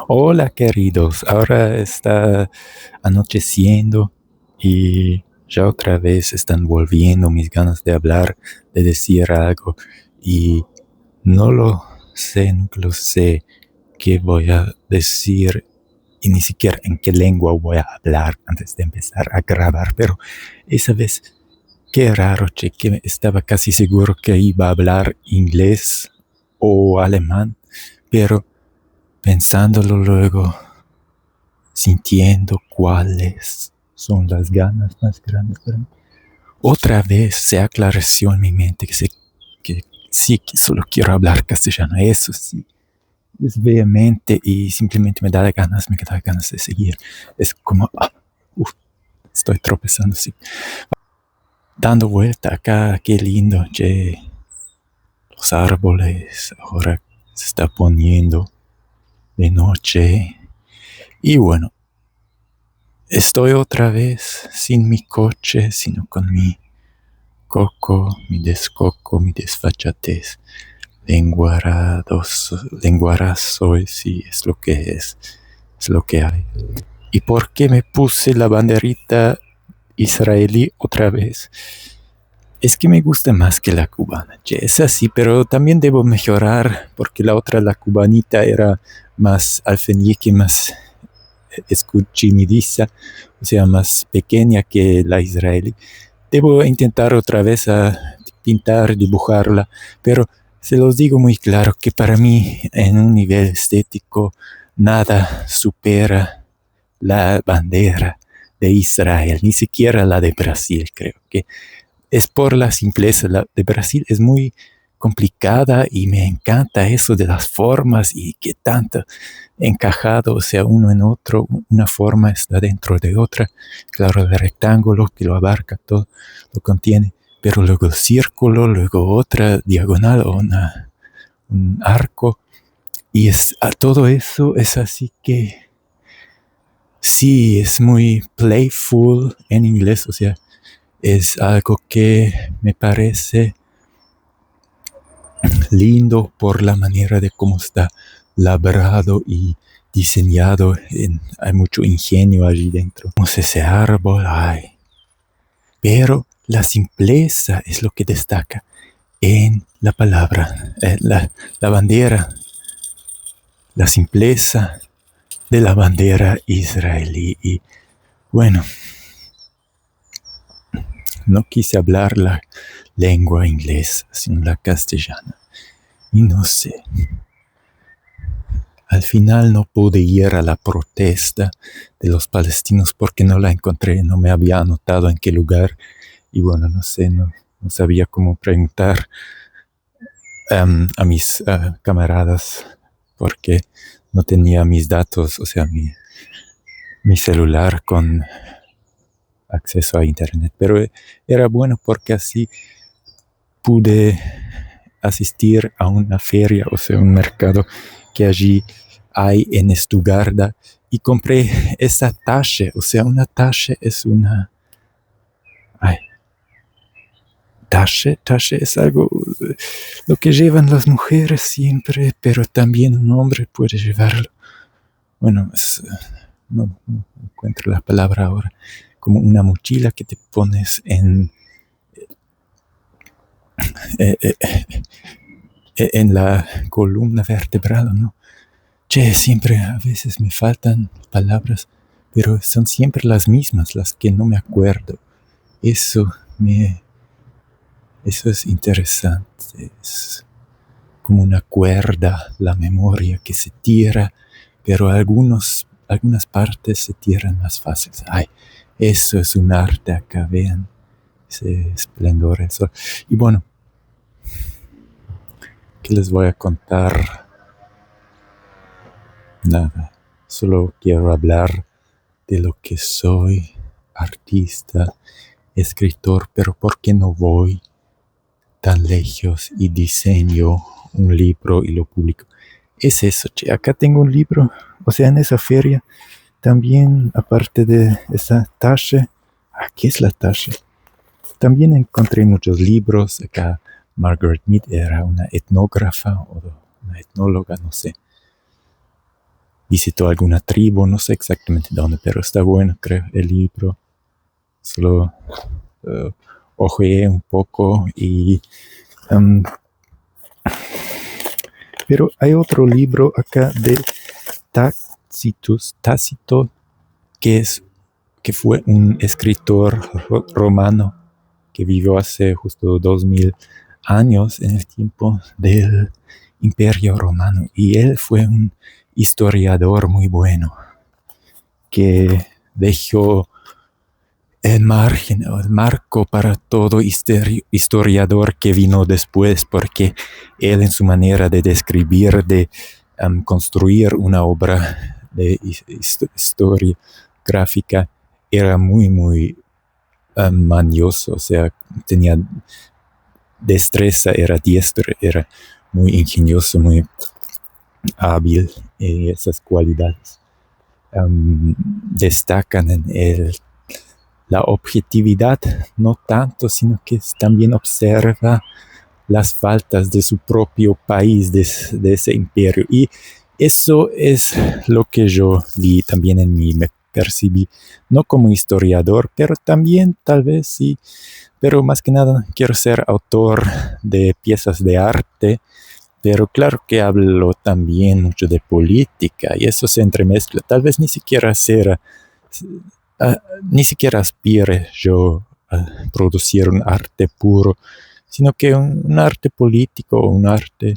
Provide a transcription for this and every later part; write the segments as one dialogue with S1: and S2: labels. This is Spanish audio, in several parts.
S1: Hola, queridos. Ahora está anocheciendo y ya otra vez están volviendo mis ganas de hablar, de decir algo y no lo sé, nunca lo sé qué voy a decir y ni siquiera en qué lengua voy a hablar antes de empezar a grabar, pero esa vez qué raro, che, que estaba casi seguro que iba a hablar inglés o alemán, pero pensándolo luego, sintiendo cuáles son las ganas más grandes para mí. Otra vez se aclareció en mi mente que sí, que solo quiero hablar castellano. Eso sí, es vehemente y simplemente me da ganas de seguir. Es como, estoy tropezando, sí. Dando vuelta acá, qué lindo, che. Los árboles ahora se está poniendo de noche. Y bueno, estoy otra vez sin mi coche, sino con mi coco, mi descoco, mi desfachatez. Lenguarazo, sí, es lo que es lo que hay. ¿Y por qué me puse la banderita israelí otra vez? Es que me gusta más que la cubana, che, es así, pero también debo mejorar, porque la otra, la cubanita, era más alfeñique, más escuchimidiza, o sea, más pequeña que la israelí. Debo intentar otra vez a pintar, dibujarla, pero se los digo muy claro que para mí, en un nivel estético, nada supera la bandera de Israel, ni siquiera la de Brasil, creo que es por la simpleza. La de Brasil es muy complicada y me encanta eso de las formas y que tanto encajado, o sea, uno en otro, una forma está dentro de otra, claro, el rectángulo que lo abarca todo, lo contiene, pero luego el círculo, luego otra diagonal o un arco, y todo eso es así que sí, es muy playful en inglés, o sea, es algo que me parece lindo por la manera de cómo está labrado y diseñado. Hay mucho ingenio allí dentro. Como ese árbol, ay. Pero la simpleza es lo que destaca en la palabra, la bandera, la simpleza de la bandera israelí. Y bueno, no quise hablar la lengua inglesa, sino la castellana. Y no sé. Al final no pude ir a la protesta de los palestinos porque no la encontré, no me había anotado en qué lugar. Y bueno, no sé, no sabía cómo preguntar a mis camaradas porque no tenía mis datos, o sea, mi celular con acceso a internet. Pero era bueno porque así pude asistir a una feria, o sea, un mercado que allí hay en Stuttgart, y compré esa tache, o sea, una tache es una... Ay, tache es algo, lo que llevan las mujeres siempre, pero también un hombre puede llevarlo. Bueno, no encuentro la palabra ahora, como una mochila que te pones eh, eh, en la columna vertebral, ¿no? Che, siempre a veces me faltan palabras, pero son siempre las mismas, las que no me acuerdo. Eso es interesante. Es como una cuerda, la memoria que se tira, pero algunas partes se tiran más fáciles. Ay, eso es un arte acá, vean ese esplendor del sol. Y bueno, ¿qué les voy a contar? Nada, solo quiero hablar de lo que soy, artista, escritor, pero ¿por qué no voy tan lejos y diseño un libro y lo publico? Es eso, che, acá tengo un libro, o sea, en esa feria, también, aparte de esa tache, aquí es la tache, también encontré muchos libros. Acá Margaret Mead era una etnógrafa o una etnóloga, no sé. visitó alguna tribu, no sé exactamente dónde, pero está bueno, creo, el libro. Solo ojeé un poco pero hay otro libro acá de Tácito, que fue un escritor romano que vivió hace justo 2000 años en el tiempo del Imperio Romano. Y él fue un historiador muy bueno que dejó el marco para todo historiador que vino después, porque él en su manera de describir, de construir una obra de historia gráfica, era muy, muy manioso, o sea, tenía destreza, era diestro, era muy ingenioso, muy hábil, y esas cualidades destacan en él. La objetividad no tanto, sino que también observa las faltas de su propio país, de ese imperio. Y eso es lo que yo vi también en mí, me percibí, no como historiador, pero también tal vez sí, pero más que nada quiero ser autor de piezas de arte, pero claro que hablo también mucho de política y eso se entremezcla. Tal vez ni siquiera aspire yo a producir un arte puro, sino que un arte político, un arte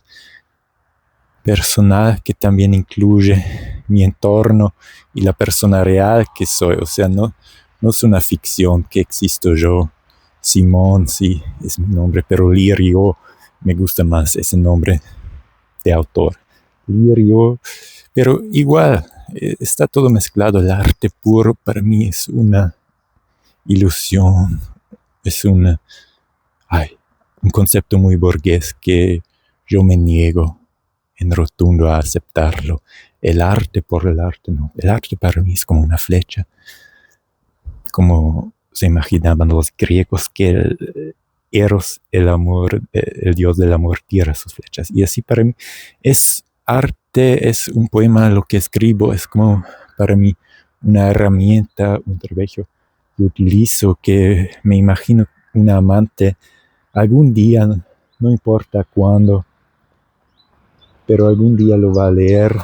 S1: personal que también incluye mi entorno y la persona real que soy. O sea, no es una ficción que existo yo. Simón, sí, es mi nombre, pero Lirio me gusta más ese nombre de autor. Lirio, pero igual, está todo mezclado. El arte puro para mí es una ilusión, es un concepto muy burgués que yo me niego en rotundo a aceptarlo. El arte por el arte, no. El arte para mí es como una flecha, como se imaginaban los griegos que el Eros, el amor, el dios del amor, tira sus flechas. Y así para mí es arte, es un poema, lo que escribo es como para mí una herramienta, un trabajo que utilizo, que me imagino una amante algún día, no importa cuándo, pero algún día lo va a leer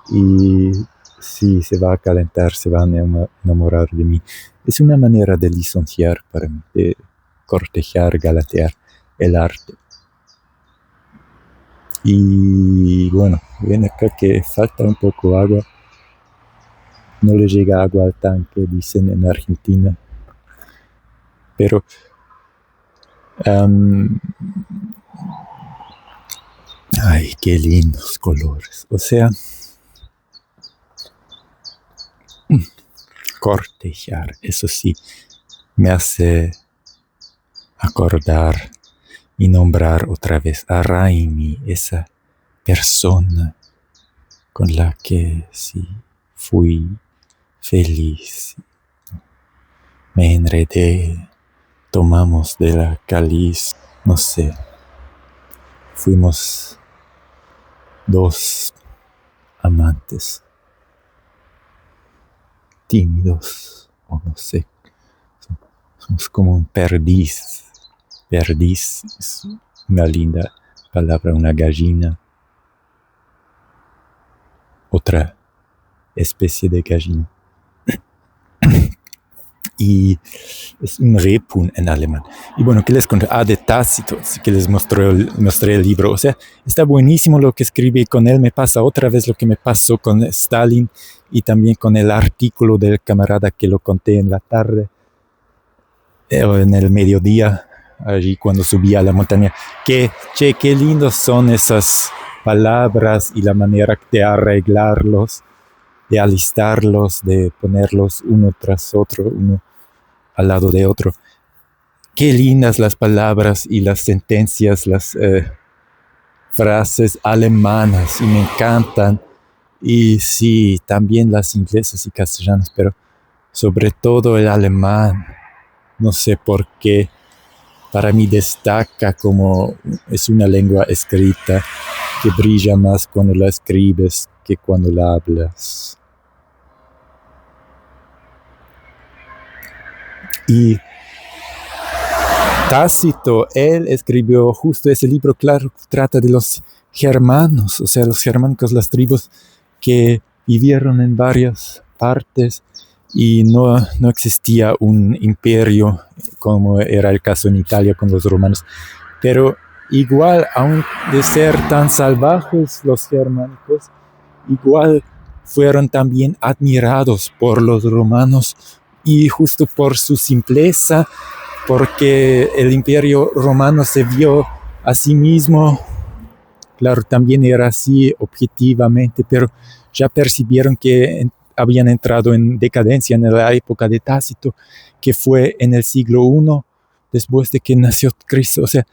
S1: y sí, se va a calentar, se va a enamorar de mí. Es una manera de lisonjear para mí, de cortejar, galatear el arte. Y bueno, ven acá que falta un poco agua. No le llega agua al tanque, dicen en Argentina. Pero ay, qué lindos colores. O sea, cortejar, eso sí, me hace acordar y nombrar otra vez a Raimi, esa persona con la que sí fui feliz. Me enredé, tomamos de la cáliz, no sé, fuimos dos amantes tímidos, o no sé, somos como un perdiz. Perdiz es una linda palabra, una gallina, otra especie de gallina. Y es un Rebhuhn en alemán. Y bueno, ¿qué les conté? De Tácito, que les mostré el libro. O sea, está buenísimo lo que escribí con él. Me pasa otra vez lo que me pasó con Stalin y también con el artículo del camarada que lo conté en la tarde, en el mediodía, allí cuando subí a la montaña. Qué lindos son esas palabras y la manera de arreglarlos, de alistarlos, de ponerlos uno tras otro, uno al lado de otro. Qué lindas las palabras y las sentencias, las frases alemanas, y me encantan. Y sí, también las inglesas y castellanas, pero sobre todo el alemán. No sé por qué para mí destaca como es una lengua escrita que brilla más cuando la escribes que cuando la hablas. Y Tácito, él escribió justo ese libro, claro, trata de los germanos, o sea, los germánicos, las tribus que vivieron en varias partes y no existía un imperio como era el caso en Italia con los romanos. Pero igual, aun de ser tan salvajes los germánicos, igual fueron también admirados por los romanos y justo por su simpleza, porque el imperio romano se vio a sí mismo, claro, también era así objetivamente, pero ya percibieron que habían entrado en decadencia en la época de Tácito, que fue en el siglo I, después de que nació Cristo. O sea,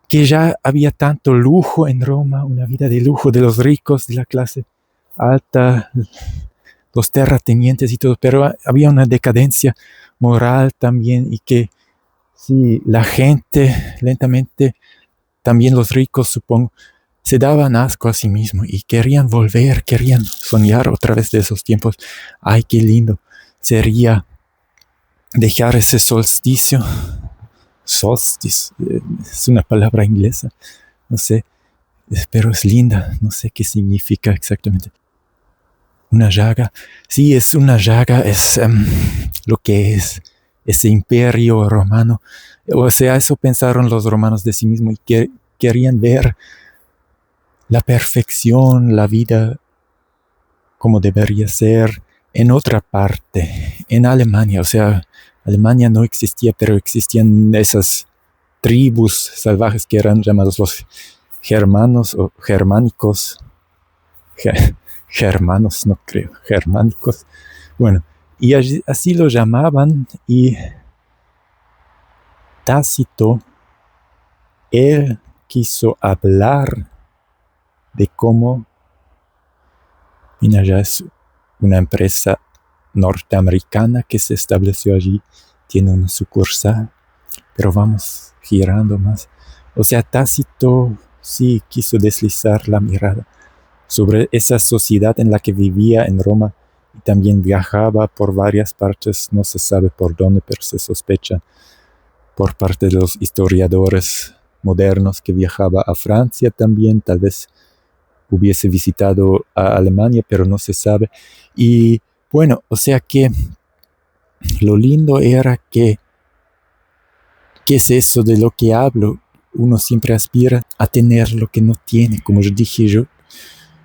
S1: que ya había tanto lujo en Roma, una vida de lujo de los ricos, de la clase alta, los terratenientes y todo, pero había una decadencia moral también, y que sí, la gente lentamente, también los ricos supongo, se daban asco a sí mismos y querían volver, querían soñar otra vez de esos tiempos. Ay, qué lindo sería dejar ese solsticio. Solstice, es una palabra inglesa, no sé, pero es linda, no sé qué significa exactamente. Una llaga, sí, es una llaga, es lo que es ese imperio romano. O sea, eso pensaron los romanos de sí mismos y que querían ver la perfección, la vida como debería ser en otra parte, en Alemania. O sea, Alemania no existía, pero existían esas tribus salvajes que eran llamados los germanos o germánicos. Germanos, no creo, germánicos. Bueno, y así lo llamaban, y Tácito, él quiso hablar de cómo, mira, ya es una empresa norteamericana que se estableció allí, tiene una sucursal, pero vamos girando más. O sea, Tácito sí quiso deslizar la mirada sobre esa sociedad en la que vivía en Roma, y también viajaba por varias partes, no se sabe por dónde, pero se sospecha por parte de los historiadores modernos que viajaba a Francia también, tal vez hubiese visitado a Alemania, pero no se sabe. Y bueno, o sea que lo lindo era que, ¿qué es eso de lo que hablo? Uno siempre aspira a tener lo que no tiene. Como yo dije,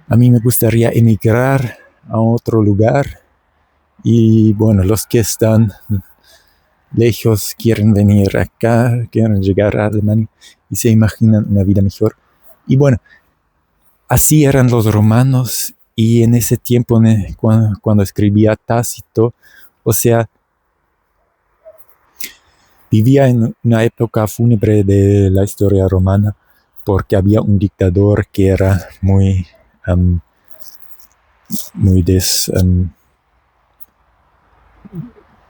S1: a mí me gustaría emigrar a otro lugar, y bueno, los que están lejos quieren venir acá, quieren llegar a Alemania y se imaginan una vida mejor. Y bueno, así eran los romanos, y en ese tiempo, cuando escribía Tácito, o sea, vivía en una época fúnebre de la historia romana, porque había un dictador que era muy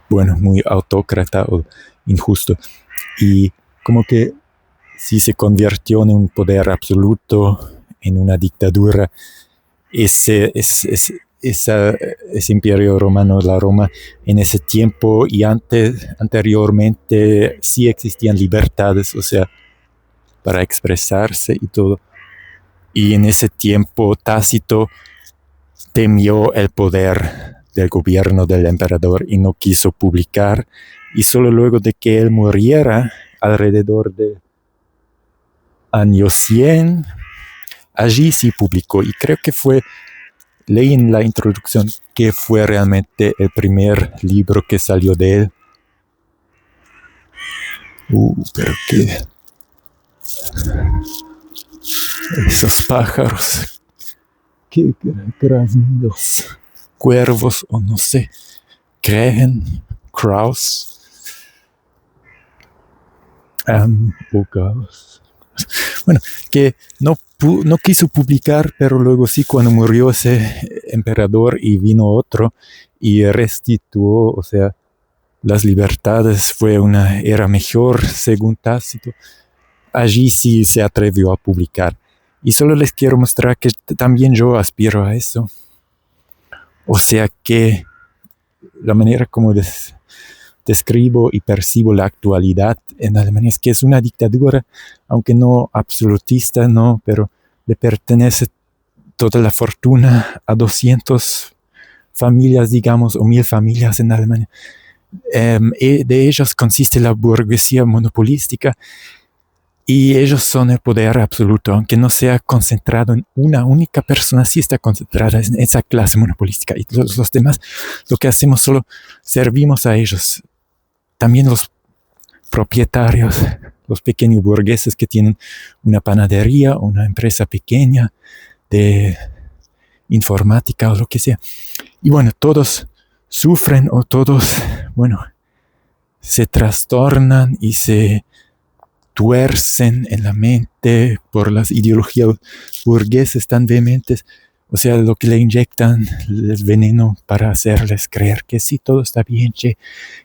S1: muy autócrata o injusto, y como que si se convirtió en un poder absoluto, en una dictadura, ese imperio romano, la Roma, en ese tiempo y anteriormente, sí existían libertades, o sea, para expresarse y todo. Y en ese tiempo Tácito temió el poder del gobierno del emperador y no quiso publicar, y solo luego de que él muriera, alrededor de año 100, allí sí publicó, y creo que leí en la introducción que fue realmente el primer libro que salió de él. Pero qué... esos pájaros, qué graznidos, cuervos o no sé, crows, bogados. Bueno, que no quiso publicar, pero luego sí, cuando murió ese emperador y vino otro y restituyó, o sea, las libertades fue una era mejor, según Tácito, allí sí se atrevió a publicar. Y solo les quiero mostrar que también yo aspiro a eso. O sea que la manera como describo y percibo la actualidad en Alemania es que es una dictadura, aunque no absolutista, no, pero le pertenece toda la fortuna a 200 familias, digamos, o 1000 familias en Alemania. Y de ellos consiste la burguesía monopolística y ellos son el poder absoluto, aunque no sea concentrado en una única persona, sí está concentrada en esa clase monopolística y los demás lo que hacemos solo servimos a ellos. También los propietarios, los pequeños burgueses que tienen una panadería o una empresa pequeña de informática o lo que sea. Y bueno, todos sufren o todos, bueno, se trastornan y se tuercen en la mente por las ideologías burguesas tan vehementes, o sea, lo que le inyectan el veneno para hacerles creer que sí, todo está bien, che,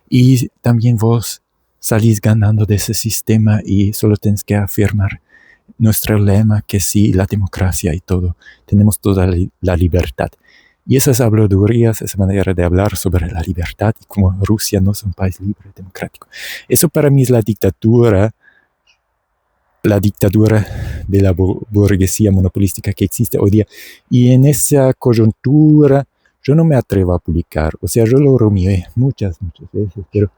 S1: y también vos salís ganando de ese sistema y solo tenés que afirmar nuestro lema que sí, la democracia y todo, tenemos toda la libertad. Y esas habladurías, esa manera de hablar sobre la libertad y como Rusia no es un país libre, democrático. Eso para mí es la dictadura de la burguesía monopolística que existe hoy día. Y en esa coyuntura yo no me atrevo a publicar. O sea, yo lo rumié muchas veces, pero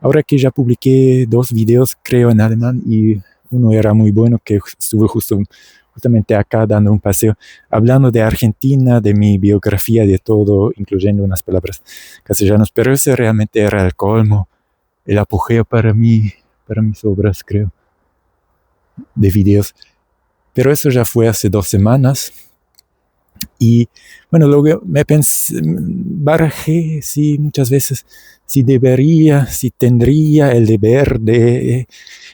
S1: ahora que ya publiqué 2 videos, creo, en alemán, y uno era muy bueno, que estuve justamente acá dando un paseo, hablando de Argentina, de mi biografía, de todo, incluyendo unas palabras castellanas, pero ese realmente era el colmo, el apogeo para mí, para mis obras, creo, de videos. Pero eso ya fue hace 2 semanas, y bueno, luego me barajé, sí, muchas veces, si tendría el deber de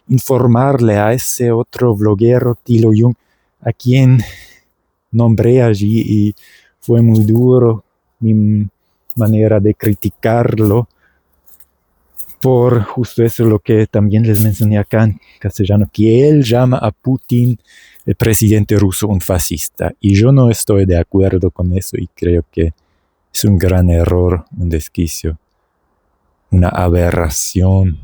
S1: informarle a ese otro bloguero, Thilo Jung, a quien nombré allí, y fue muy duro mi manera de criticarlo por justo eso, lo que también les mencioné acá en castellano, que él llama a Putin, el presidente ruso, un fascista, y yo no estoy de acuerdo con eso y creo que es un gran error, un desquicio, una aberración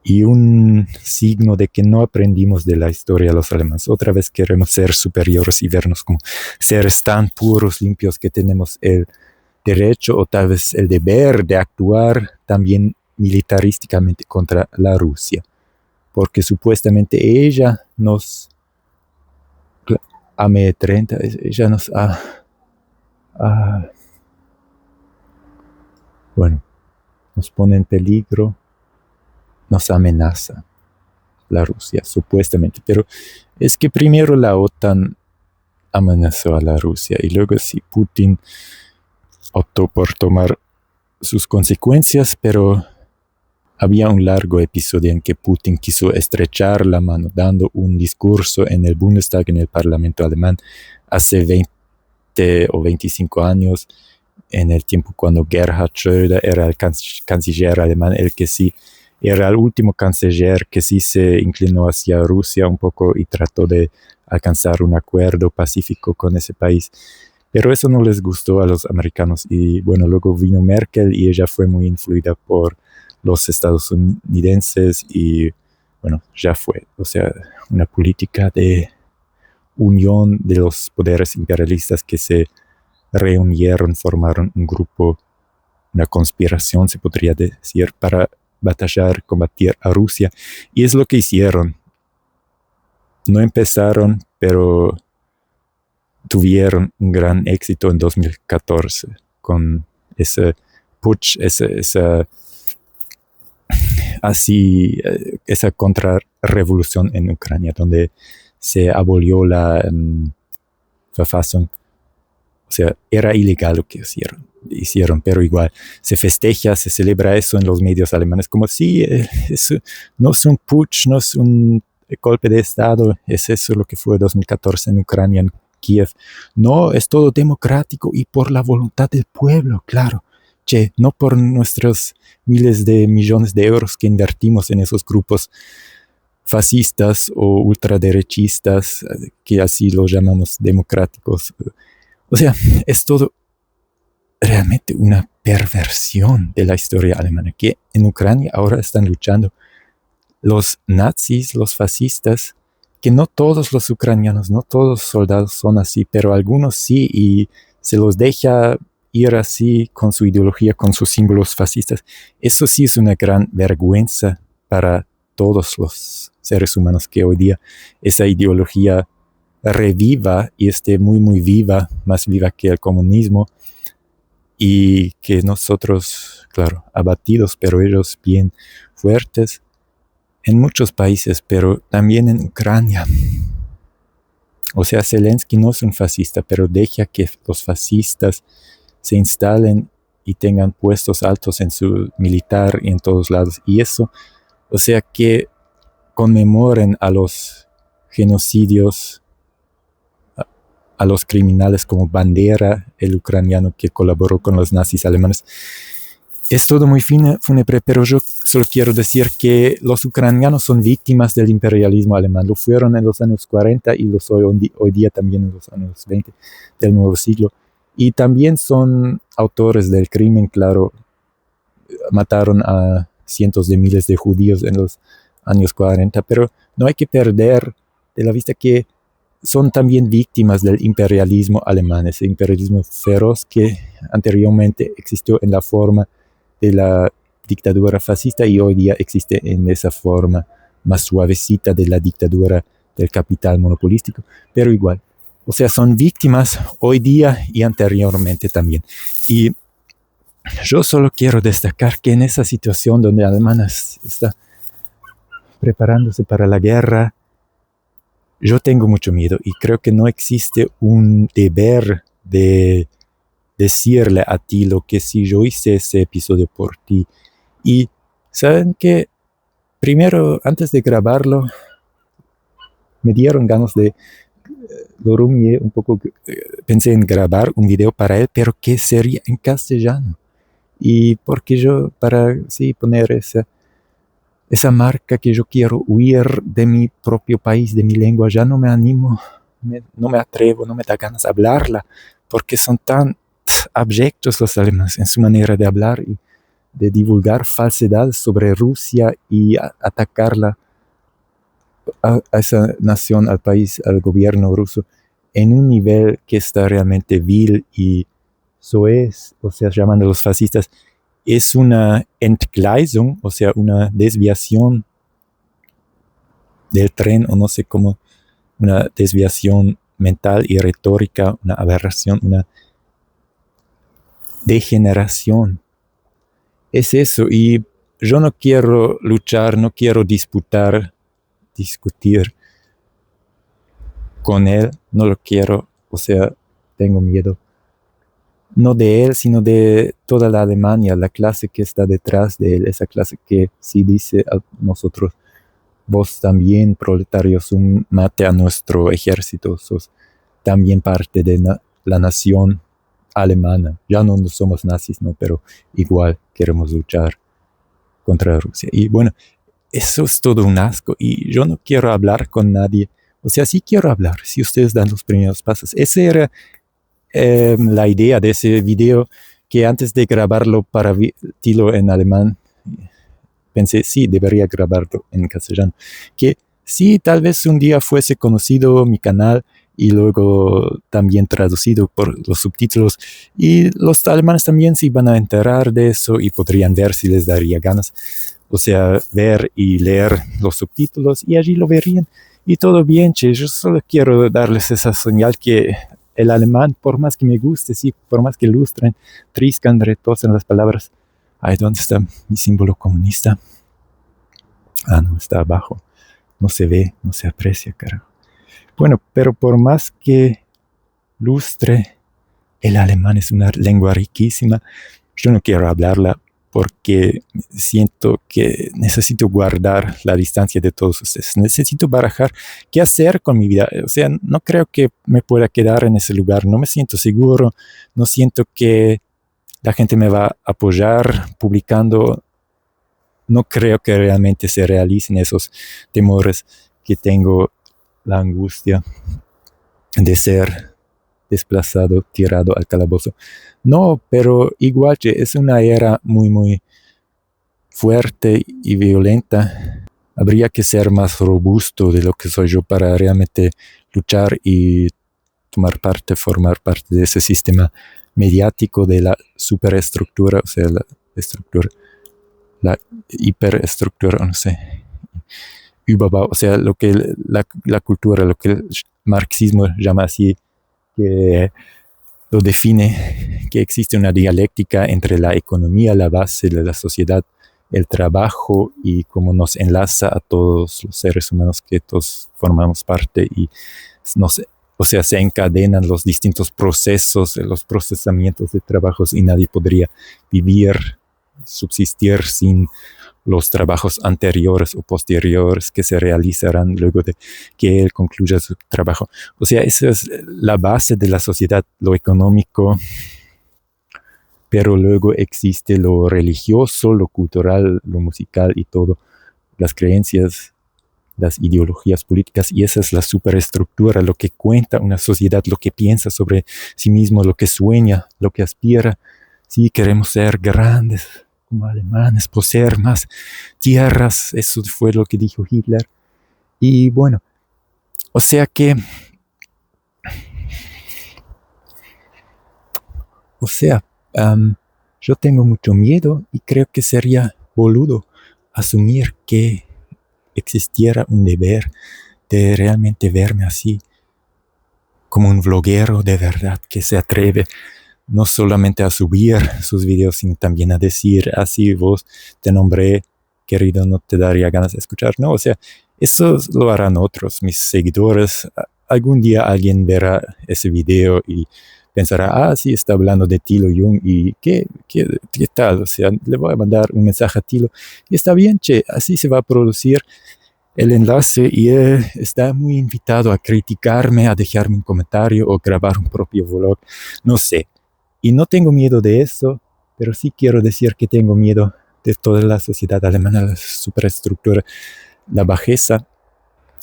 S1: y un signo de que no aprendimos de la historia de los alemanes. Otra vez queremos ser superiores y vernos como seres tan puros, limpios, que tenemos el derecho o tal vez el deber de actuar también militarísticamente contra la Rusia, porque supuestamente ella nos amedrenta, ella nos bueno, nos pone en peligro, nos amenaza la Rusia, supuestamente, pero es que primero la OTAN amenazó a la Rusia y luego sí, Putin optó por tomar sus consecuencias, pero había un largo episodio en que Putin quiso estrechar la mano, dando un discurso en el Bundestag, en el Parlamento alemán, hace 20 o 25 años, en el tiempo cuando Gerhard Schröder era el canciller alemán, el que sí era el último canciller que sí se inclinó hacia Rusia un poco y trató de alcanzar un acuerdo pacífico con ese país. Pero eso no les gustó a los americanos y bueno, luego vino Merkel y ella fue muy influida por los estadounidenses y bueno, ya fue, o sea, una política de unión de los poderes imperialistas que se reunieron, formaron un grupo, una conspiración, se podría decir, para batallar, combatir a Rusia, y es lo que hicieron. No empezaron, pero tuvieron un gran éxito en 2014 con ese putsch, esa contrarrevolución en Ucrania, donde se abolió la Verfassung. O sea, era ilegal lo que hicieron, pero igual se festeja, se celebra eso en los medios alemanes, como si no es un putsch, no es un golpe de Estado, es eso lo que fue 2014 en Ucrania, en Kiev. No, es todo democrático y por la voluntad del pueblo, claro. no por nuestros miles de millones de euros que invertimos en esos grupos fascistas o ultraderechistas, que así los llamamos democráticos. O sea, es todo realmente una perversión de la historia alemana, que en Ucrania ahora están luchando los nazis, los fascistas, que no todos los ucranianos, no todos los soldados son así, pero algunos sí, y se los deja ir así con su ideología, con sus símbolos fascistas. Eso sí es una gran vergüenza para todos los seres humanos, que hoy día esa ideología reviva y esté muy, muy viva, más viva que el comunismo, y que nosotros, claro, abatidos, pero ellos bien fuertes en muchos países, pero también en Ucrania. O sea, Zelensky no es un fascista, pero deja que los fascistas se instalen y tengan puestos altos en su militar y en todos lados. Y eso, o sea, que conmemoren a los genocidios, a los criminales como Bandera, el ucraniano que colaboró con los nazis alemanes. Es todo muy fúnebre, pero yo solo quiero decir que los ucranianos son víctimas del imperialismo alemán. Lo fueron en los años 40 y lo son hoy día también en los años 20 del nuevo siglo. Y también son autores del crimen, claro. Mataron a cientos de miles de judíos en los años 40, pero no hay que perder de la vista que son también víctimas del imperialismo alemán, ese imperialismo feroz que anteriormente existió en la forma de la dictadura fascista y hoy día existe en esa forma más suavecita de la dictadura del capital monopolístico, pero igual. O sea, son víctimas hoy día y anteriormente también. Y yo solo quiero destacar que en esa situación donde Alemania está preparándose para la guerra, yo tengo mucho miedo y creo que no existe un deber de decirle a ti lo que si yo hice ese episodio por ti. Y saben que primero, antes de grabarlo, me dieron ganas de, lo rumié un poco, pensé en grabar un video para él, pero que sería en castellano. Y porque yo, para sí poner esa marca que yo quiero huir de mi propio país, de mi lengua, ya no me animo, no me atrevo, no me da ganas de hablarla, porque son tan abyectos los alemanes en su manera de hablar y de divulgar falsedades sobre Rusia y atacarla a esa nación, al país, al gobierno ruso, en un nivel que está realmente vil y soez, o sea, llamando a los fascistas, es una Entgleisung, o sea, una desviación del tren, o no sé cómo, una desviación mental y retórica, una aberración, una degeneración. Es eso, y yo no quiero luchar, no quiero discutir con él, no lo quiero, o sea, tengo miedo. No de él, sino de toda la Alemania, la clase que está detrás de él, esa clase que sí dice a nosotros, vos también, proletarios, un mate a nuestro ejército, sos también parte de la nación alemana. Ya no somos nazis, ¿no? Pero igual queremos luchar contra Rusia. Y bueno, eso es todo un asco y yo no quiero hablar con nadie. O sea, sí quiero hablar, si ustedes dan los primeros pasos. Esa era la idea de ese video, que antes de grabarlo para Tilo en alemán, pensé, sí, debería grabarlo en castellano. Que sí, tal vez un día fuese conocido mi canal y luego también traducido por los subtítulos. Y los alemanes también se iban a enterar de eso y podrían ver si les daría ganas. O sea, ver y leer los subtítulos y allí lo verían. Y todo bien, che. Yo solo quiero darles esa señal que el alemán, por más que me guste, sí, por más que ilustren, triscan, retosan las palabras. Ay, ¿dónde está mi símbolo comunista? Ah, no, está abajo. No se ve, no se aprecia, carajo. Bueno, pero por más que lustre, el alemán es una lengua riquísima. Yo no quiero hablarla porque siento que necesito guardar la distancia de todos ustedes. Necesito barajar qué hacer con mi vida. O sea, no creo que me pueda quedar en ese lugar. No me siento seguro. No siento que la gente me va a apoyar publicando. No creo que realmente se realicen esos temores que tengo, la angustia de ser desplazado, tirado al calabozo. No, pero igual es una era muy, muy fuerte y violenta. Habría que ser más robusto de lo que soy yo para realmente luchar y formar parte de ese sistema mediático de la superestructura, o sea, la hiperestructura, no sé, Überbau, o sea, lo que la cultura, lo que el marxismo llama así, que lo define, que existe una dialéctica entre la economía, la base de la sociedad, el trabajo y cómo nos enlaza a todos los seres humanos que todos formamos parte y o sea, se encadenan los distintos procesos, los procesamientos de trabajos y nadie podría vivir, subsistir sin los trabajos anteriores o posteriores que se realizarán luego de que él concluya su trabajo. O sea, esa es la base de la sociedad, lo económico, pero luego existe lo religioso, lo cultural, lo musical y todo, las creencias, las ideologías políticas, y esa es la superestructura, lo que cuenta una sociedad, lo que piensa sobre sí mismo, lo que sueña, lo que aspira. Sí, queremos ser grandes como alemanes, poseer más tierras, eso fue lo que dijo Hitler. Y bueno, o sea que, yo tengo mucho miedo y creo que sería boludo asumir que existiera un deber de realmente verme así, como un vloguero de verdad que se atreve no solamente a subir sus videos, sino también a decir, así vos te nombré, querido, no te daría ganas de escuchar. No, o sea, eso lo harán otros, mis seguidores. Algún día alguien verá ese video y pensará, sí, está hablando de Tilo Jung y ¿qué tal? O sea, le voy a mandar un mensaje a Tilo y está bien, así se va a producir el enlace y él está muy invitado a criticarme, a dejarme un comentario o grabar un propio vlog, no sé. Y no tengo miedo de eso, pero sí quiero decir que tengo miedo de toda la sociedad alemana, la superestructura, la bajeza.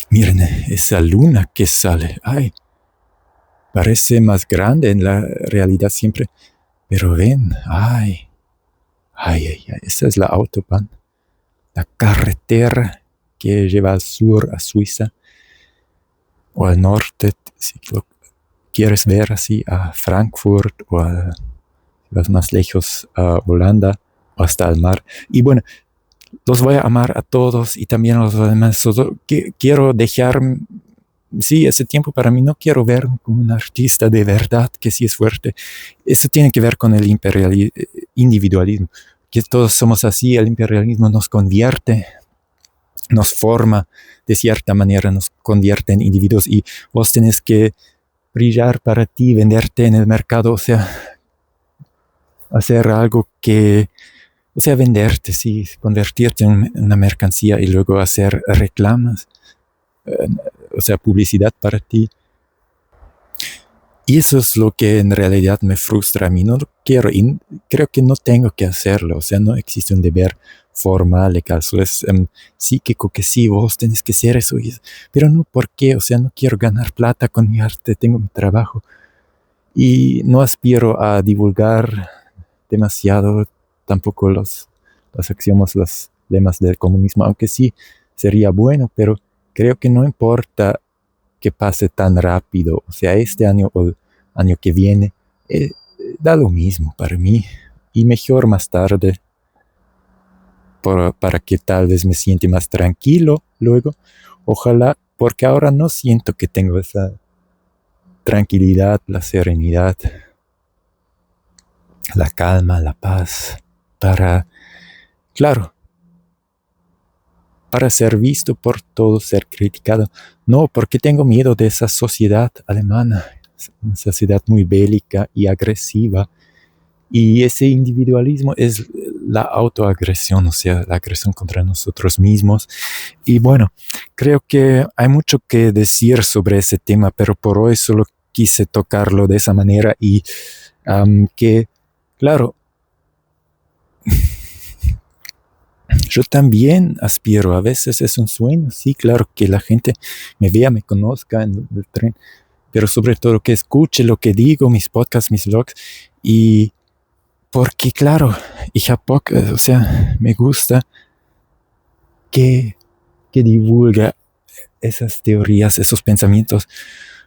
S1: Miren, esa luna que sale, ay, parece más grande en la realidad siempre, pero ven, ay, esa es la Autobahn, la carretera que lleva al sur a Suiza o al norte, si lo quieres ver así, a Frankfurt o a vas más lejos a Holanda o hasta el mar. Y bueno, los voy a amar a todos y también a los demás. Quiero dejar, sí, ese tiempo para mí, no quiero verme como un artista de verdad que sí es fuerte. Eso tiene que ver con el individualismo, que todos somos así. El imperialismo nos convierte, nos forma de cierta manera, nos convierte en individuos y vos tenés que brillar para ti, venderte en el mercado, o sea, hacer algo que, o sea, venderte, sí, convertirte en una mercancía y luego hacer reclamas, o sea, publicidad para ti. Y eso es lo que en realidad me frustra a mí. No lo quiero y creo que no tengo que hacerlo. O sea, no existe un deber formal, legal. Solo es psíquico que sí, vos tenés que ser eso. Pero no, ¿por qué? O sea, no quiero ganar plata con mi arte. Tengo mi trabajo. Y no aspiro a divulgar demasiado tampoco los axiomas, los lemas del comunismo. Aunque sí sería bueno, pero creo que no importa que pase tan rápido, o sea, este año o el año que viene, da lo mismo para mí, y mejor más tarde, para que tal vez me siente más tranquilo luego, ojalá, porque ahora no siento que tengo esa tranquilidad, la serenidad, la calma, la paz, claro, para ser visto por todos, ser criticado. No, porque tengo miedo de esa sociedad alemana, una sociedad muy bélica y agresiva. Y ese individualismo es la autoagresión, o sea, la agresión contra nosotros mismos. Y bueno, creo que hay mucho que decir sobre ese tema, pero por hoy solo quise tocarlo de esa manera y que, claro, yo también aspiro, a veces es un sueño, sí, claro, que la gente me vea, me conozca en el tren, pero sobre todo que escuche lo que digo, mis podcasts, mis vlogs, y porque claro, ich hab Bock, o sea, me gusta que divulga esas teorías, esos pensamientos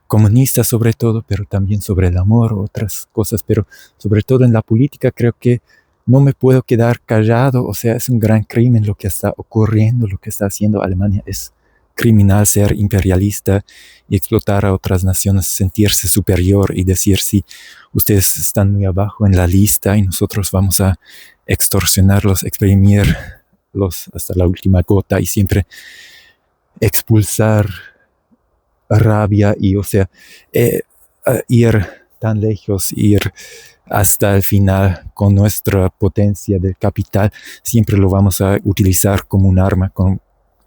S1: comunistas sobre todo, pero también sobre el amor, otras cosas, pero sobre todo en la política creo que no me puedo quedar callado, o sea, es un gran crimen lo que está ocurriendo, lo que está haciendo Alemania, es criminal ser imperialista y explotar a otras naciones, sentirse superior y decir, sí, ustedes están muy abajo en la lista y nosotros vamos a extorsionarlos, exprimirlos hasta la última gota y siempre expulsar rabia y, o sea, ir tan lejos, ir hasta el final con nuestra potencia del capital, siempre lo vamos a utilizar como un arma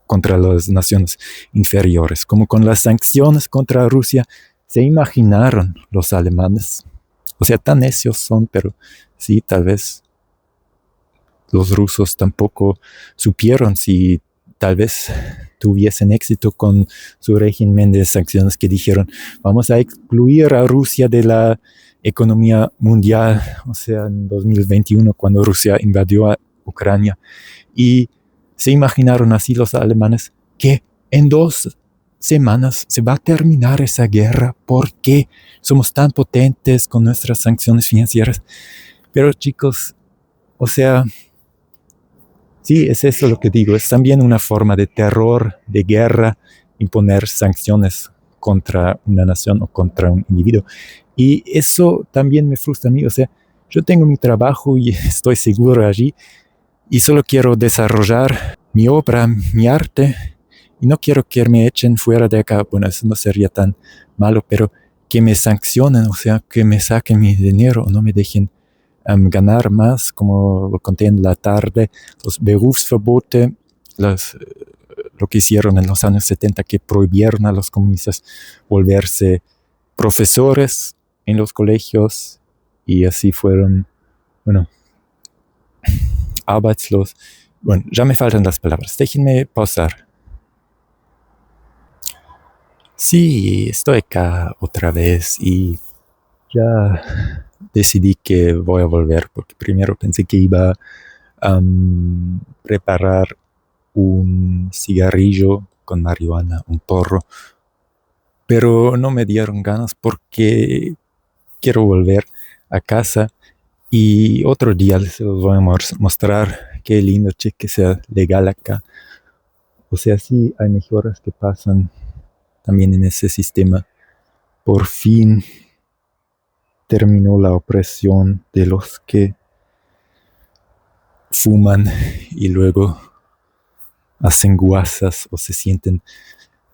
S1: contra las naciones inferiores, como con las sanciones contra Rusia. Se imaginaron los alemanes, o sea, tan necios son, pero sí, tal vez los rusos tampoco supieron si tal vez tuviesen éxito con su régimen de sanciones que dijeron, vamos a excluir a Rusia de la economía mundial, o sea, en 2021, cuando Rusia invadió a Ucrania. Y se imaginaron así los alemanes que en 2 semanas se va a terminar esa guerra porque somos tan potentes con nuestras sanciones financieras. Pero chicos, o sea, sí, es eso lo que digo, es también una forma de terror, de guerra, imponer sanciones contra una nación o contra un individuo. Y eso también me frustra a mí, o sea, yo tengo mi trabajo y estoy seguro allí y solo quiero desarrollar mi obra, mi arte, y no quiero que me echen fuera de acá, bueno, eso no sería tan malo, pero que me sancionen, o sea, que me saquen mi dinero o no me dejen ganar más, como lo conté en la tarde, los Berufsverbote, lo que hicieron en los años 70, que prohibieron a los comunistas volverse profesores en los colegios, y así fueron, bueno, arbeitslos. Bueno, ya me faltan las palabras, déjenme pausar. Sí, estoy acá otra vez y ya decidí que voy a volver, porque primero pensé que iba a preparar un cigarrillo con marihuana, un porro, pero no me dieron ganas porque quiero volver a casa y otro día les voy a mostrar qué lindo que sea legal acá. O sea, sí hay mejoras que pasan también en ese sistema. Por fin terminó la opresión de los que fuman y luego hacen guasas o se sienten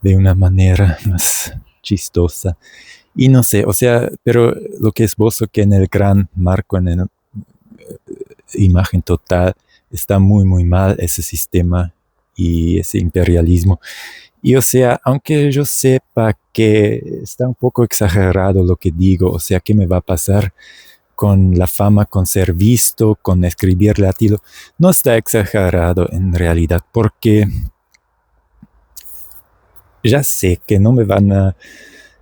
S1: de una manera más chistosa. Y no sé, o sea, pero lo que esbozo que en el gran marco, en la imagen total, está muy, muy mal ese sistema y ese imperialismo. Y o sea, aunque yo sepa que está un poco exagerado lo que digo, o sea, ¿qué me va a pasar con la fama, con ser visto, con escribir latino? No está exagerado en realidad, porque ya sé que no me van a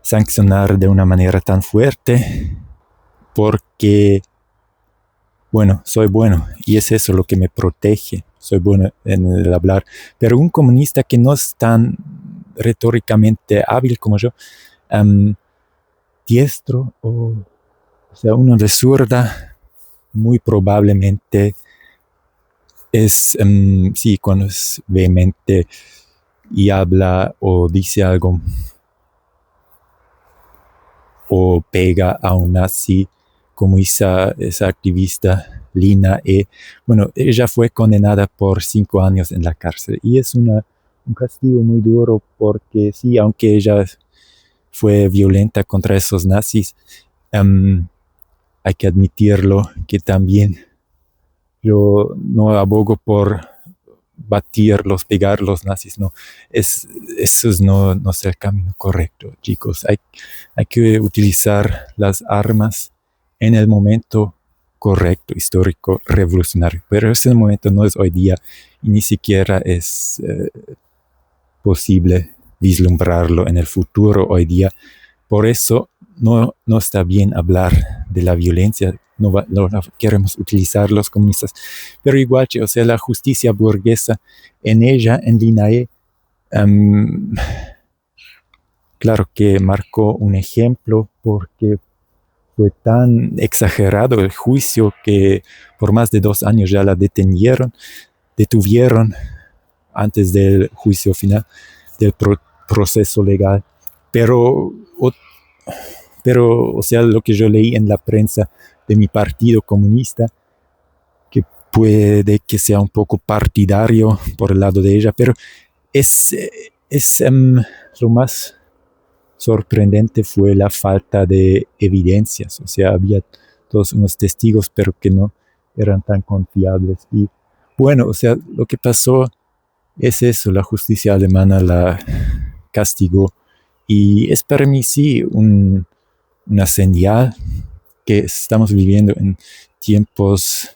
S1: sancionar de una manera tan fuerte, porque, bueno, soy bueno, y es eso lo que me protege, soy bueno en el hablar, pero un comunista que no es tan retóricamente hábil como yo, diestro o sea, uno de zurda, muy probablemente es, sí, cuando es vehemente y habla o dice algo o pega a un nazi, como esa activista Lina E. Bueno, ella fue condenada por 5 años en la cárcel y es un castigo muy duro porque sí, aunque ella fue violenta contra esos nazis, hay que admitirlo que también yo no abogo por batirlos, pegar los nazis, no, eso no es el camino correcto, chicos. Hay que utilizar las armas en el momento correcto, histórico, revolucionario. Pero ese momento no es hoy día y ni siquiera es posible vislumbrarlo en el futuro hoy día. Por eso no está bien hablar de la violencia, no queremos utilizar los comunistas. Pero igual, o sea, la justicia burguesa, en ella, en Linae, claro que marcó un ejemplo porque fue tan exagerado el juicio que por más de 2 años ya la detuvieron antes del juicio final, del proceso legal. Pero, o sea, lo que yo leí en la prensa de mi partido comunista, que puede que sea un poco partidario por el lado de ella, pero es lo más sorprendente fue la falta de evidencias. O sea, había todos unos testigos, pero que no eran tan confiables. Y bueno, o sea, lo que pasó es eso, la justicia alemana la castigó. Y es para mí sí una señal que estamos viviendo en tiempos,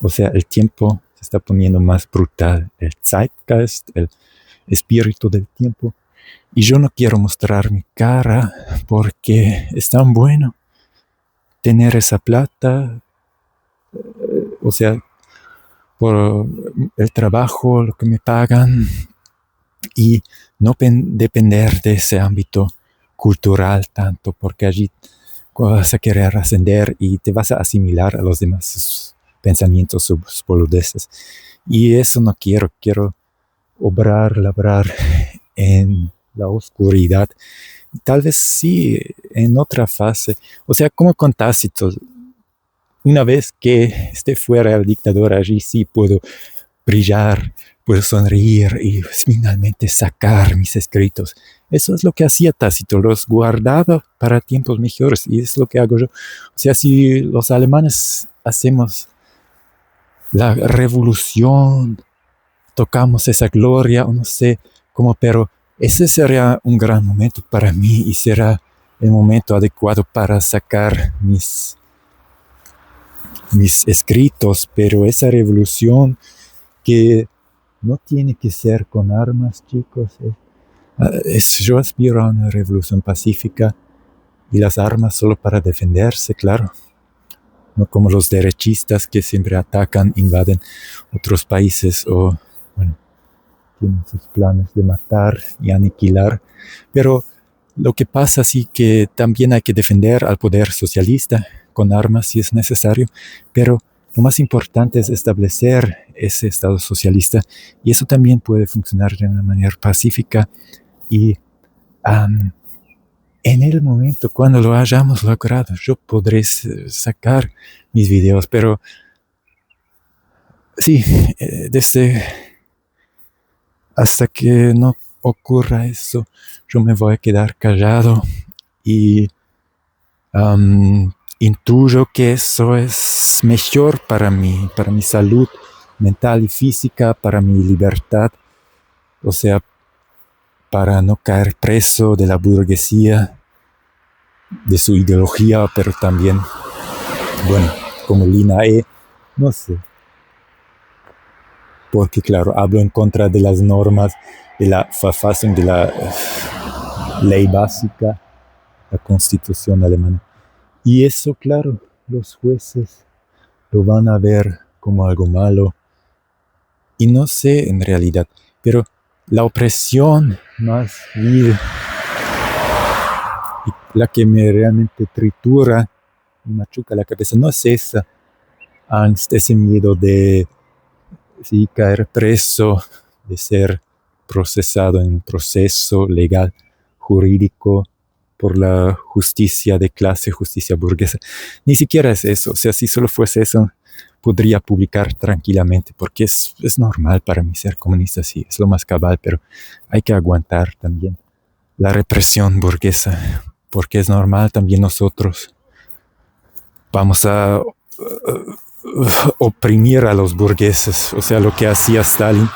S1: o sea, el tiempo se está poniendo más brutal, el Zeitgeist, el espíritu del tiempo. Y yo no quiero mostrar mi cara porque es tan bueno tener esa plata, o sea, por el trabajo, lo que me pagan, y no depender de ese ámbito cultural tanto, porque allí vas a querer ascender y te vas a asimilar a los demás, sus pensamientos, sus boludeces. Y eso no quiero labrar en la oscuridad. Tal vez sí, en otra fase. O sea, como con Tácito, una vez que esté fuera el dictador, allí sí puedo brillar, puedo sonreír y finalmente sacar mis escritos. Eso es lo que hacía Tácito, los guardaba para tiempos mejores y es lo que hago yo. O sea, si los alemanes hacemos la revolución, tocamos esa gloria, o no sé cómo, pero ese sería un gran momento para mí y será el momento adecuado para sacar mis escritos, pero esa revolución que no tiene que ser con armas, chicos. Yo aspiro a una revolución pacífica y las armas solo para defenderse, claro. No como los derechistas que siempre atacan, invaden otros países o, bueno, tienen sus planes de matar y aniquilar. Pero lo que pasa sí que también hay que defender al poder socialista con armas si es necesario, pero lo más importante es establecer ese Estado socialista y eso también puede funcionar de una manera pacífica y en el momento cuando lo hayamos logrado yo podré sacar mis videos, pero sí, hasta que no ocurra eso yo me voy a quedar callado y intuyo que eso es mejor para mí, para mi salud mental y física, para mi libertad, o sea, para no caer preso de la burguesía, de su ideología, pero también, bueno, como Linae, no sé, porque claro, hablo en contra de las normas de la Verfassung, de la ley básica, la Constitución alemana. Y eso, claro, los jueces lo van a ver como algo malo. Y no sé en realidad, pero la opresión más vil y la que me realmente tritura y machuca la cabeza no es esa angst, ese miedo de caer preso, de ser procesado en un proceso legal, jurídico, por la justicia de clase, justicia burguesa. Ni siquiera es eso. O sea, si solo fuese eso, podría publicar tranquilamente, porque es normal para mí ser comunista, sí, es lo más cabal, pero hay que aguantar también la represión burguesa, porque es normal también nosotros vamos a oprimir a los burgueses, o sea, lo que hacía Stalin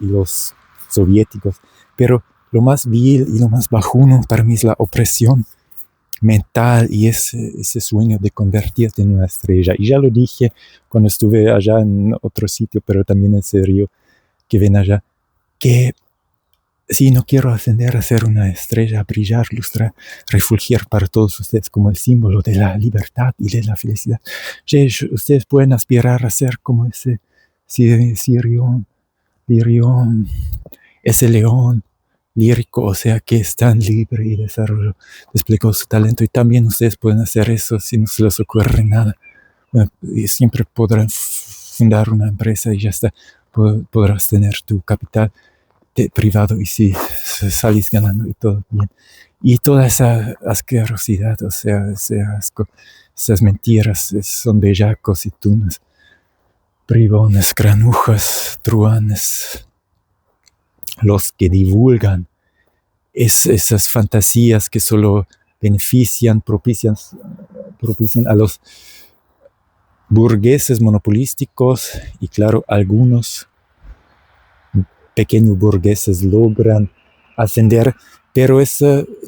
S1: y los soviéticos, pero lo más vil y lo más bajuno para mí es la opresión mental y ese sueño de convertirte en una estrella. Y ya lo dije cuando estuve allá en otro sitio, pero también en serio, que ven allá, que sí, no quiero ascender a ser una estrella, brillar, lustrar, refugiar para todos ustedes como el símbolo de la libertad y de la felicidad. Ustedes pueden aspirar a ser como ese Sirion, Lirión, ese león lírico, o sea, que es tan libre y desplegó su talento. Y también ustedes pueden hacer eso si no se les ocurre nada. Y siempre podrán fundar una empresa y ya está. Podrás tener tu capital privado y si salís ganando y todo bien. Y toda esa asquerosidad, o sea, ese asco, esas mentiras, son bellacos y tunas, bribones, granujas, truanes, los que divulgan esas fantasías que solo benefician, propician a los burgueses monopolísticos y claro, algunos pequeños burgueses logran ascender, pero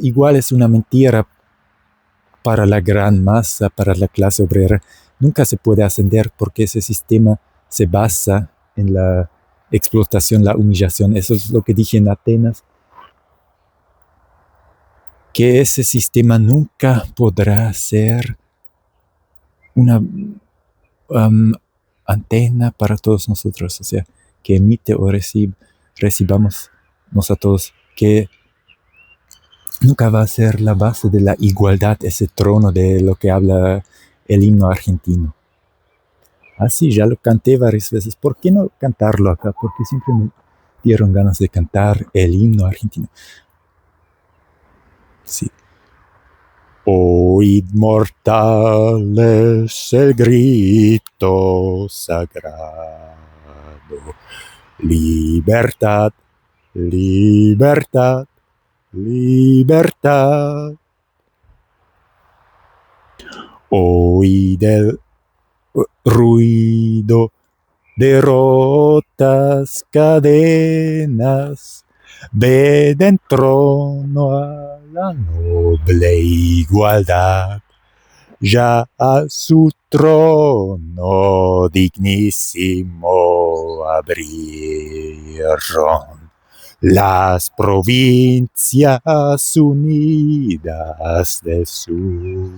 S1: igual es una mentira para la gran masa, para la clase obrera. Nunca se puede ascender porque ese sistema se basa en la explotación, la humillación. Eso es lo que dije en Atenas, que ese sistema nunca podrá ser una antena para todos nosotros, o sea, que emite o recibamos a todos, que nunca va a ser la base de la igualdad, ese trono de lo que habla el himno argentino. Así ya lo canté varias veces. ¿Por qué no cantarlo acá? Porque siempre me dieron ganas de cantar el himno argentino. Sí. Oíd mortales el grito sagrado. Libertad, libertad, libertad. Oíd el ruido de rotas cadenas. Ved en trono a la noble igualdad. Ya a su trono dignísimo abrieron las provincias unidas del sur.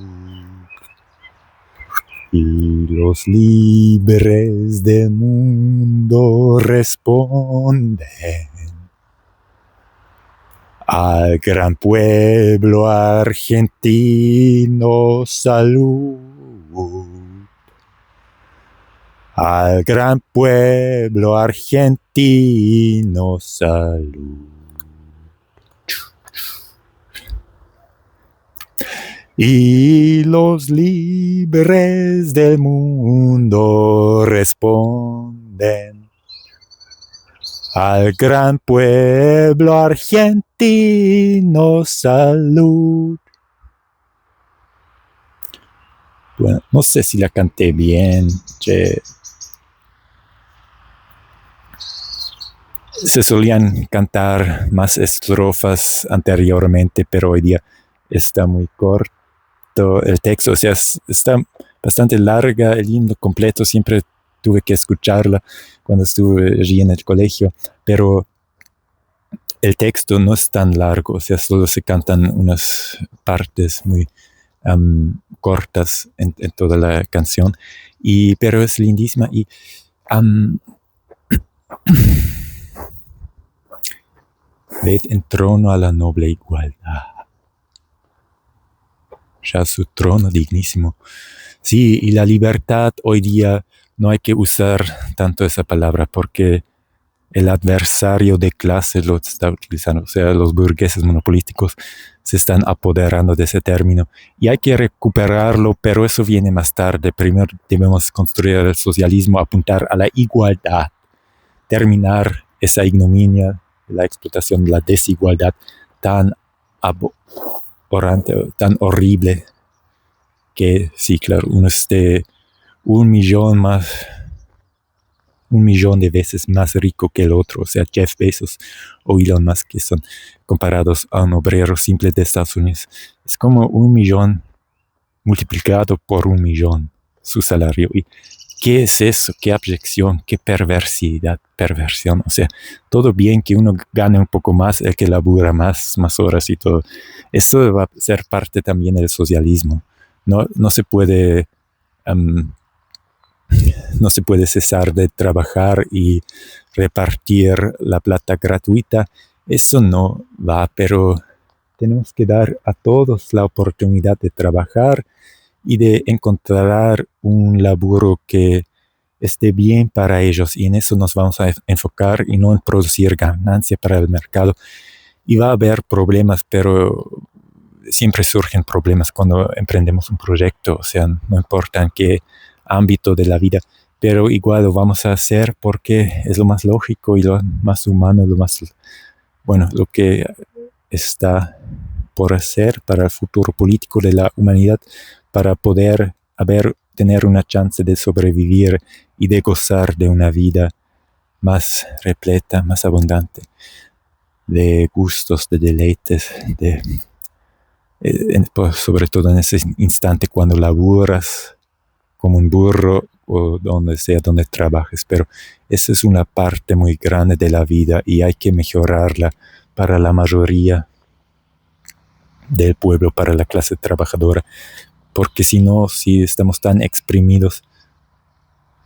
S1: Y los libres del mundo responden al gran pueblo argentino salud. Al gran pueblo argentino salud. Y los libres del mundo responden al gran pueblo argentino salud. Bueno, no sé si la canté bien. Se solían cantar más estrofas anteriormente, pero hoy día está muy corto el texto, o sea, está bastante larga el himno completo, siempre tuve que escucharla cuando estuve allí en el colegio, pero el texto no es tan largo, o sea, solo se cantan unas partes muy cortas en toda la canción, pero es lindísima y ved en trono a la noble igualdad. Ya su trono dignísimo. Sí, y la libertad hoy día no hay que usar tanto esa palabra porque el adversario de clase lo está utilizando, o sea, los burgueses monopolísticos se están apoderando de ese término y hay que recuperarlo, pero eso viene más tarde. Primero debemos construir el socialismo, apuntar a la igualdad, terminar esa ignominia, la explotación, la desigualdad tan tan horrible que sí, claro, uno esté 1,000,000 de veces más rico que el otro, o sea, Jeff Bezos o Elon Musk, que son comparados a un obrero simple de Estados Unidos. es como 1.000.000 multiplicado por 1.000.000 su salario. ¿Y qué es eso? ¿Qué abyección? ¿Qué perversión? O sea, todo bien que uno gane un poco más, el que labura más horas y todo. Eso va a ser parte también del socialismo. No se puede no se puede cesar de trabajar y repartir la plata gratuita. Eso no va, pero tenemos que dar a todos la oportunidad de trabajar y de encontrar un laburo que esté bien para ellos, y en eso nos vamos a enfocar y no en producir ganancia para el mercado. Y va a haber problemas, pero siempre surgen problemas cuando emprendemos un proyecto, o sea, no importa en qué ámbito de la vida, pero igual lo vamos a hacer porque es lo más lógico y lo más humano, lo que está por hacer para el futuro político de la humanidad, para poder tener una chance de sobrevivir y de gozar de una vida más repleta, más abundante, de gustos, de deleites, sobre todo en ese instante cuando laburas como un burro o donde sea donde trabajes. Pero esa es una parte muy grande de la vida y hay que mejorarla para la mayoría del pueblo, para la clase trabajadora, porque si no, si estamos tan exprimidos,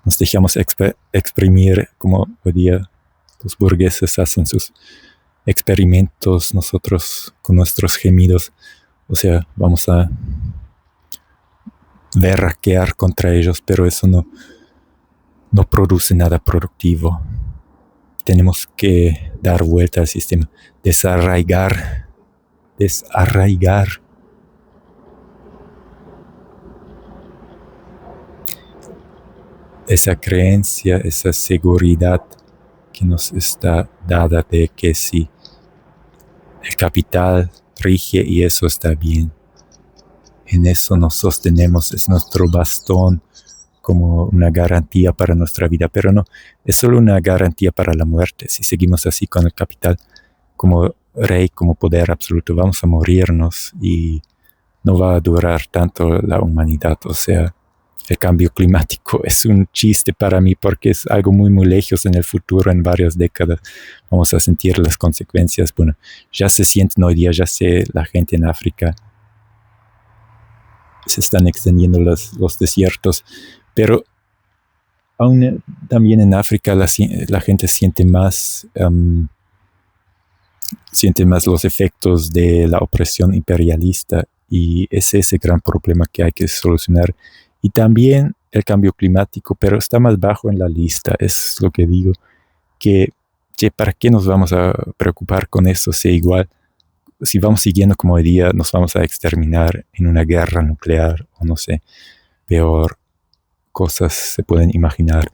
S1: nos dejamos exprimir como hoy día los burgueses hacen sus experimentos, nosotros con nuestros gemidos, o sea, vamos a berraquear contra ellos, pero eso no produce nada productivo. Tenemos que dar vuelta al sistema, desarraigar esa creencia, esa seguridad que nos está dada de que si el capital rige y eso está bien, en eso nos sostenemos, es nuestro bastón como una garantía para nuestra vida, pero no, es solo una garantía para la muerte. Si seguimos así con el capital como rey, como poder absoluto, vamos a morirnos y no va a durar tanto la humanidad. O sea, el cambio climático es un chiste para mí porque es algo muy, muy lejos en el futuro, en varias décadas. Vamos a sentir las consecuencias. Bueno, ya se sienten hoy día, ya sé, la gente en África, se están extendiendo los desiertos, pero aún también en África la gente siente más los efectos de la opresión imperialista, y es ese gran problema que hay que solucionar. Y también el cambio climático, pero está más bajo en la lista. Es lo que digo, que ¿para qué nos vamos a preocupar con eso? Si igual, si vamos siguiendo como hoy día, nos vamos a exterminar en una guerra nuclear, o no sé, peor cosas se pueden imaginar.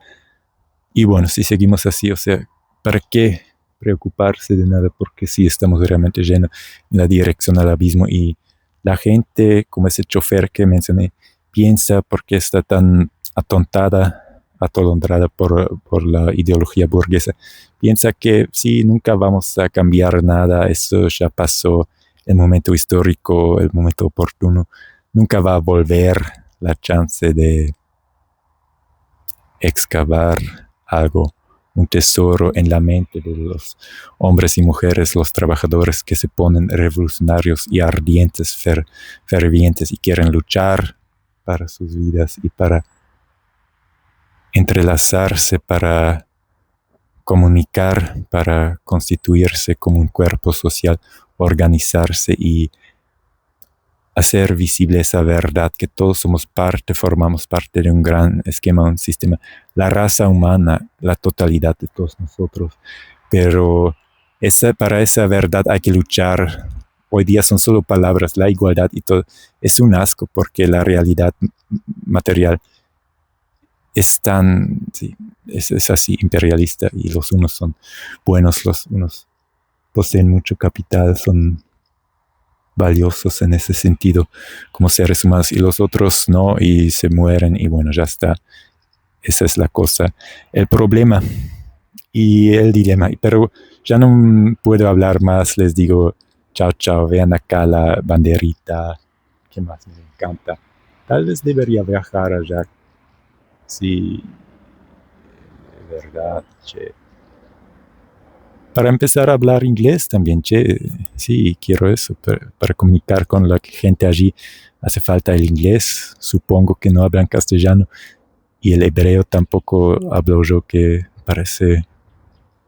S1: Y bueno, si seguimos así, o sea, ¿para qué preocuparse de nada? Porque sí estamos realmente yendo en la dirección al abismo, y la gente, como ese chofer que mencioné, piensa, porque está tan atolondrada por la ideología burguesa, piensa que sí, nunca vamos a cambiar nada, eso ya pasó, el momento histórico, el momento oportuno, nunca va a volver la chance de excavar algo, un tesoro en la mente de los hombres y mujeres, los trabajadores que se ponen revolucionarios y ardientes, fervientes, y quieren luchar para sus vidas y para entrelazarse, para comunicar, para constituirse como un cuerpo social, organizarse y hacer visible esa verdad, que todos somos formamos parte de un gran esquema, un sistema, la raza humana, la totalidad de todos nosotros. Pero para esa verdad hay que luchar. Hoy día son solo palabras, la igualdad y todo. Es un asco, porque la realidad material es es así imperialista, y los unos son buenos, los unos poseen mucho capital, son valiosos en ese sentido como seres humanos, y los otros no, y se mueren, y bueno, ya está. Esa es la cosa, el problema y el dilema. Pero ya no puedo hablar más, les digo, Chao, chao, vean acá la banderita. ¿Qué más me encanta? Tal vez debería viajar allá. Sí, de verdad, che. Para empezar a hablar inglés también, che. Sí, quiero eso. Para comunicar con la gente allí hace falta el inglés. Supongo que no hablan castellano. Y el hebreo tampoco hablo yo, que parece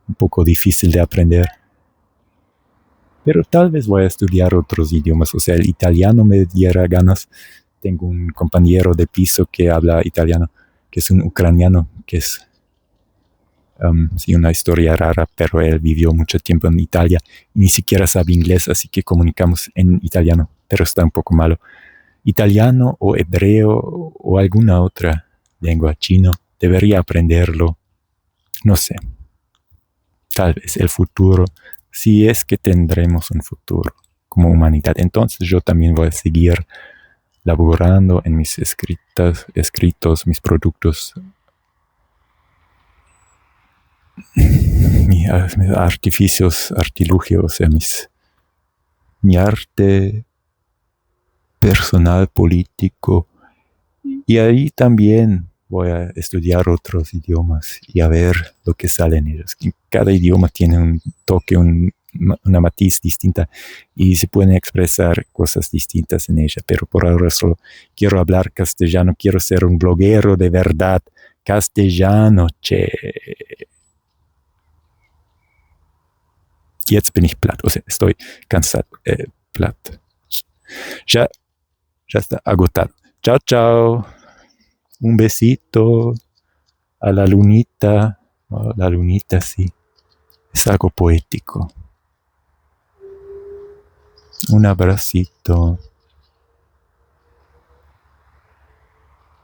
S1: un poco difícil de aprender. Pero tal vez voy a estudiar otros idiomas. O sea, el italiano me diera ganas. Tengo un compañero de piso que habla italiano, que es un ucraniano, que es sí, una historia rara, pero él vivió mucho tiempo en Italia y ni siquiera sabe inglés, así que comunicamos en italiano, pero está un poco malo. Italiano o hebreo o alguna otra lengua, chino, debería aprenderlo. No sé, tal vez el futuro, si es que tendremos un futuro como humanidad. Entonces yo también voy a seguir laborando en mis escritos, mis productos, mis artificios, artilugios, o sea, mi arte personal, político. Y ahí también voy a estudiar otros idiomas y a ver lo que sale en ellos. Cada idioma tiene un toque, una matiz distinta y se pueden expresar cosas distintas en ella, pero por ahora solo quiero hablar castellano, quiero ser un bloguero de verdad, castellano, che. Jetzt bin ich platt, o sea, estoy cansado, platt. Ya está agotado. Chao, chao. Un besito a la lunita. Oh, la lunita, sí. Es algo poético. Un abracito.